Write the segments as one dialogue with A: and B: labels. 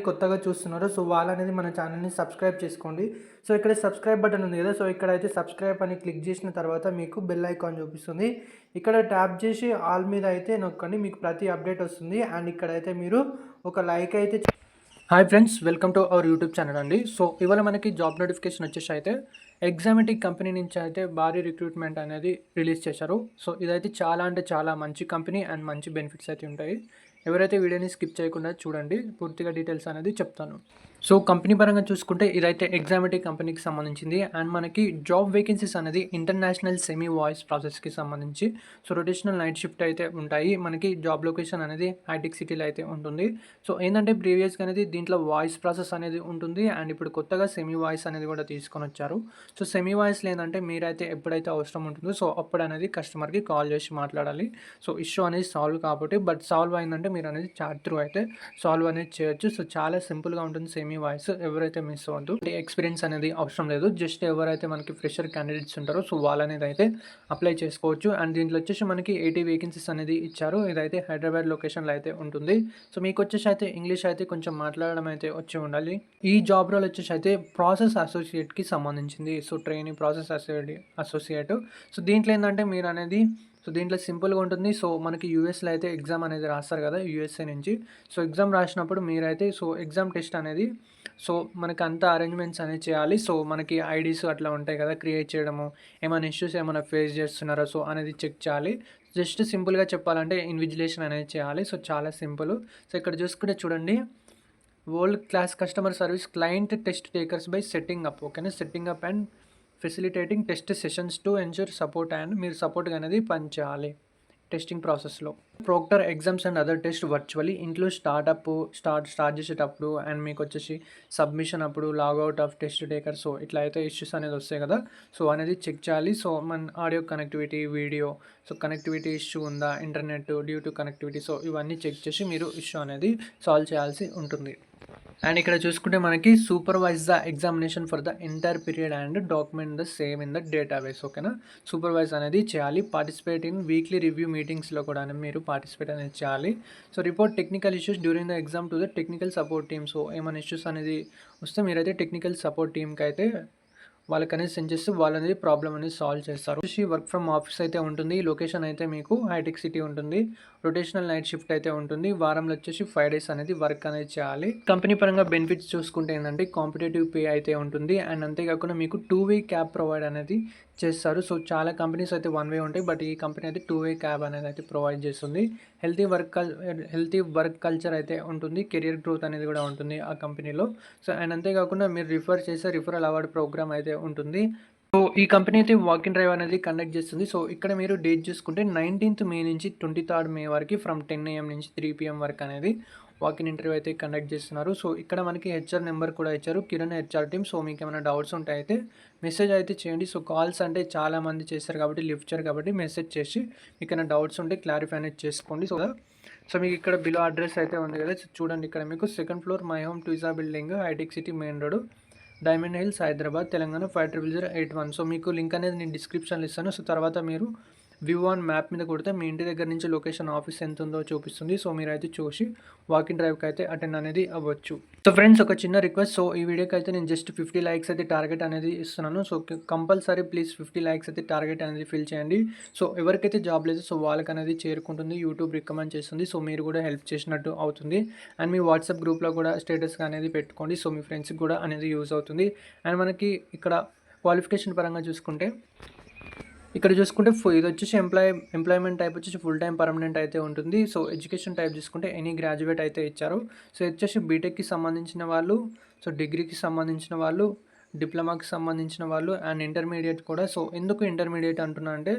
A: కొత్తగా చూస్తున్నారో సో వాళ్ళనేది మన ఛానల్ని సబ్స్క్రైబ్ చేసుకోండి. సో ఇక్కడ సబ్స్క్రైబ్ బటన్ ఉంది కదా, సో ఇక్కడైతే సబ్స్క్రైబ్ అని క్లిక్ చేసిన తర్వాత మీకు బెల్ ఐకాన్ చూపిస్తుంది. ఇక్కడ ట్యాప్ చేసి ఆల్ మీద అయితే నొక్కండి, మీకు ప్రతి అప్డేట్ వస్తుంది. అండ్ ఇక్కడైతే మీరు ఒక లైక్ అయితే. Hi friends, welcome to our YouTube channel అండి. సో ఇవాళ మనకి జాబ్ నోటిఫికేషన్ వచ్చేసి అయితే ఎగ్జామెటిక్ కంపెనీ నుంచి అయితే భారీ రిక్రూట్మెంట్ అనేది రిలీజ్ చేశారు. సో ఇదైతే చాలా అంటే చాలా మంచి కంపెనీ అండ్ మంచి బెనిఫిట్స్ అయితే ఉంటాయి. ఎవరైతే వీడియోని స్కిప్ చేయకుండా చూడండి, పూర్తిగా డీటెయిల్స్ అనేది చెప్తాను. సో కంపెనీ పరంగా చూసుకుంటే ఇదైతే ఎగ్జామెటిక్ కంపెనీకి సంబంధించింది. అండ్ మనకి జాబ్ వేకెన్సీస్ అనేది ఇంటర్నేషనల్ సెమీ వాయిస్ ప్రాసెస్కి సంబంధించి. సో రొటేషనల్ నైట్ షిఫ్ట్ అయితే ఉంటాయి. మనకి జాబ్ లొకేషన్ అనేది హైటెక్ సిటీలో అయితే ఉంటుంది. సో ఏంటంటే ప్రీవియస్గా అనేది దీంట్లో వాయిస్ ప్రాసెస్ అనేది ఉంటుంది. అండ్ ఇప్పుడు కొత్తగా సెమీ వాయిస్ అనేది కూడా తీసుకొని వచ్చారు. సో సెమీ వాయిస్ లేదంటే మీరైతే ఎప్పుడైతే అవసరం ఉంటుందో సో అప్పుడు అనేది కస్టమర్కి కాల్ చేసి మాట్లాడాలి. సో ఇష్యూ అనేది సాల్వ్ కాబట్టి, బట్ సాల్వ్ అయిందంటే మీరు అనేది చాట్ త్రూ అయితే సాల్వ్ అనేది చేయొచ్చు. సో చాలా సింపుల్గా ఉంటుంది సెమీ వాయిస్. ఎవరైతే మిస్ అవ్వద్దు, ఎక్స్పీరియన్స్ అనేది అవసరం లేదు. జస్ట్ ఎవరైతే మనకి ఫ్రెషర్ క్యాండిడేట్స్ ఉంటారో సో వాళ్ళనేది అయితే అప్లై చేసుకోవచ్చు. అండ్ దీంట్లో వచ్చేసి మనకి 80 వేకెన్సీస్ అనేది ఇచ్చారు. ఇదైతే హైదరాబాద్ లొకేషన్లో అయితే ఉంటుంది. సో మీకు వచ్చేసి అయితే ఇంగ్లీష్ అయితే కొంచెం మాట్లాడడం అయితే వచ్చి ఉండాలి. ఈ జాబ్ రోల్ వచ్చేసి అయితే ప్రాసెస్ అసోసియేట్కి సంబంధించింది. So training process associate. So దీంట్లో ఏంటంటే మీరు అనేది సో దీంట్లో సింపుల్గా ఉంటుంది. సో మనకి యూఎస్లో అయితే ఎగ్జామ్ అనేది రాస్తారు కదా యూఎస్ఏ నుంచి. సో ఎగ్జామ్ రాసినప్పుడు మీరైతే సో ఎగ్జామ్ టెస్ట్ అనేది సో మనకి అంతా అరేంజ్మెంట్స్ అనేది చేయాలి. సో మనకి ఐడీస్ అట్లా ఉంటాయి కదా, క్రియేట్ చేయడము, ఏమైనా ఇష్యూస్ ఏమైనా ఫేస్ చేస్తున్నారా సో అనేది చెక్ చేయాలి. జస్ట్ సింపుల్గా చెప్పాలంటే ఇన్విజిలేషన్ అనేది చేయాలి. సో చాలా సింపుల్. సో ఇక్కడ చూసుకుంటే చూడండి, world class customer service client test takers by setting up. ఓకేనా, setting up and facilitating test sessions to ensure support. And మీరు సపోర్ట్గా అనేది పనిచేయాలి టెస్టింగ్ ప్రాసెస్లో. Proctor exams and other test virtually ఇంట్లో స్టార్ట్ చేసేటప్పుడు అండ్ మీకు వచ్చేసి సబ్మిషన్ అప్పుడు logout of test taker. So ఇట్లా అయితే ఇష్యూస్ అనేది వస్తాయి కదా, సో అనేది చెక్ చేయాలి. సో మన audio connectivity, video, so connectivity issue ఉందా, internet due to connectivity, so ఇవన్నీ చెక్ చేసి మీరు ఇష్యూ అనేది సాల్వ్ చేయాల్సి ఉంటుంది. అండ్ ఇక్కడ చూసుకుంటే మనకి supervise the examination for the entire period and document the same in the database. ఓకేనా, సూపర్వైజ్ అనేది చేయాలి. పార్టిసిపేట్ ఇన్ వీక్లీ రివ్యూ మీటింగ్స్లో కూడా మీరు పార్టిసిపేట్ అనేది చేయాలి. So report technical issues during the exam to the technical support team. So ఏమైనా issues అనేది వస్తే మీరైతే టెక్నికల్ సపోర్ట్ టీమ్కి అయితే వాళ్ళకి అనేది సెండ్ చేస్తే వాళ్ళు అనేది ప్రాబ్లమ్ అనేది సాల్వ్ చేస్తారు. వర్క్ ఫ్రమ్ ఆఫీస్ అయితే ఉంటుంది. లొకేషన్ అయితే మీకు హైటెక్ సిటీ ఉంటుంది. రొటేషనల్ నైట్ షిఫ్ట్ అయితే ఉంటుంది. వారంలో వచ్చేసి 5 days అనేది వర్క్ అనేది చేయాలి. కంపెనీ పరంగా బెనిఫిట్స్ చూసుకుంటే ఏంటంటే కాంపిటేటివ్ పే అయితే ఉంటుంది. అండ్ అంతేకాకుండా మీకు 2-way క్యాబ్ ప్రొవైడ్ అనేది చేస్తారు. సో చాలా కంపెనీస్ అయితే 1-way ఉంటాయి, బట్ ఈ కంపెనీ అయితే 2-way క్యాబ్ అనేది అయితే ప్రొవైడ్ చేస్తుంది. హెల్తీ వర్క్ కల్చర్ అయితే ఉంటుంది. కెరియర్ గ్రోత్ అనేది కూడా ఉంటుంది ఆ కంపెనీలో. సో అండ్ అంతేకాకుండా మీరు రిఫర్ చేసే రిఫరల్ అవార్డ్ ప్రోగ్రామ్ అయితే ఉంటుంది. సో ఈ కంపెనీ అయితే వాక్ ఇన్ డ్రైవ్ అనేది కండక్ట్ చేస్తుంది. సో ఇక్కడ మీరు డేట్ చూసుకుంటే 19th May నుంచి 23rd May వరకు ఫ్రమ్ 10 AM నుంచి 3 PM వరకు అనేది వాక్ ఇన్ ఇంటర్వ్యూ అయితే కండక్ట్ చేస్తున్నారు. సో ఇక్కడ మనకి హెచ్ఆర్ నెంబర్ కూడా ఇచ్చారు, కిరణ్ హెచ్ఆర్ టీమ్. సో మీకు ఏమైనా డౌట్స్ ఉంటే అయితే మెసేజ్ అయితే చేయండి. సో కాల్స్ అంటే చాలామంది చేస్తారు కాబట్టి లిఫ్ట్ చేయరు కాబట్టి మెసేజ్ చేసి మీకు ఏమైనా డౌట్స్ ఉంటే క్లారిఫై అనేది చేసుకోండి. సో మీకు ఇక్కడ బిలో అడ్రస్ అయితే ఉంది కదా, చూడండి. ఇక్కడ మీకు 2nd floor my home Twitza building, hitech city, main road, diamond hills, Hyderabad, Telangana 500081. So మీకు లింక్ అనేది నేను డిస్క్రిప్షన్లో ఇస్తాను. సో తర్వాత మీరు వ్యూ ఆన్ మ్యాప్ మీద కొడితే మీ ఇంటి దగ్గర నుంచి లొకేషన్ ఆఫీస్ ఎంత ఉందో చూపిస్తుంది. సో మీరైతే చూసి వాక్ ఇన్ డ్రైవ్కి అయితే అటెండ్ అనేది అవ్వచ్చు. సో ఫ్రెండ్స్, ఒక చిన్న రిక్వెస్ట్. సో ఈ వీడియోకి అయితే నేను జస్ట్ 50 likes అయితే టార్గెట్ అనేది ఇస్తున్నాను. సో కంపల్సరీ ప్లీజ్ 50 likes అయితే టార్గెట్ అనేది ఫిల్ చేయండి. సో ఎవరికైతే జాబ్ లేదు సో వాళ్ళకి అనేది చేరుకుంటుంది, యూట్యూబ్ రికమెండ్ చేస్తుంది. సో మీరు కూడా హెల్ప్ చేసినట్టు అవుతుంది. అండ్ మీ వాట్సాప్ గ్రూప్లో కూడా స్టేటస్ అనేది పెట్టుకోండి. సో మీ ఫ్రెండ్స్కి కూడా అనేది యూజ్ అవుతుంది. అండ్ మనకి ఇక్కడ క్వాలిఫికేషన్ పరంగా చూసుకుంటే ఇక్కడ చూసుకుంటే ఇది వచ్చేసి ఎంప్లాయ్మెంట్ టైప్ వచ్చేసి ఫుల్ టైం పర్మనెంట్ అయితే ఉంటుంది. సో ఎడ్యుకేషన్ టైప్ చూసుకుంటే ఎనీ గ్రాడ్యుయేట్ అయితే ఇచ్చారు. సో వచ్చేసి బీటెక్కి సంబంధించిన వాళ్ళు, సో డిగ్రీకి సంబంధించిన వాళ్ళు, డిప్లొమాకి సంబంధించిన వాళ్ళు అండ్ ఇంటర్మీడియట్ కూడా. సో ఎందుకు ఇంటర్మీడియట్ అంటున్నా అంటే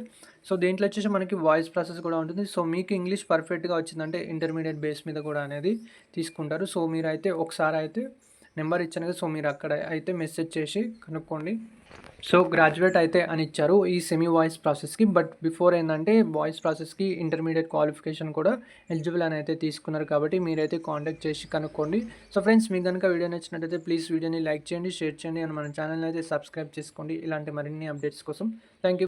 A: సో దీంట్లో వచ్చేసి మనకి వాయిస్ ప్రాసెస్ కూడా ఉంటుంది. సో మీకు ఇంగ్లీష్ పర్ఫెక్ట్గా వచ్చిందంటే ఇంటర్మీడియట్ బేస్ మీద కూడా అనేది తీసుకుంటారు. సో మీరైతే ఒకసారి అయితే నెంబర్ ఇచ్చాను కదా, సో మీరు అక్కడ అయితే మెసేజ్ చేసి కనుక్కోండి. సో గ్రాడ్యుయేట్ అయితే అని ఇచ్చారు ఈ సెమీ వాయిస్ ప్రాసెస్కి. బట్ బిఫోర్ ఏంటంటే వాయిస్ ప్రాసెస్కి ఇంటర్మీడియట్ క్వాలిఫికేషన్ కూడా ఎలిజిబుల్ అని అయితే తీసుకున్నారు కాబట్టి మీరైతే కాంటాక్ట్ చేసి కనుక్కోండి. సో ఫ్రెండ్స్, మీకు కనుక వీడియో నచ్చినట్టయితే ప్లీజ్ వీడియోని లైక్ చేయండి, షేర్ చేయండి అండ్ మన ఛానల్ని అయితే సబ్స్క్రైబ్ చేసుకోండి ఇలాంటి మరిన్ని అప్డేట్స్ కోసం. Thank you.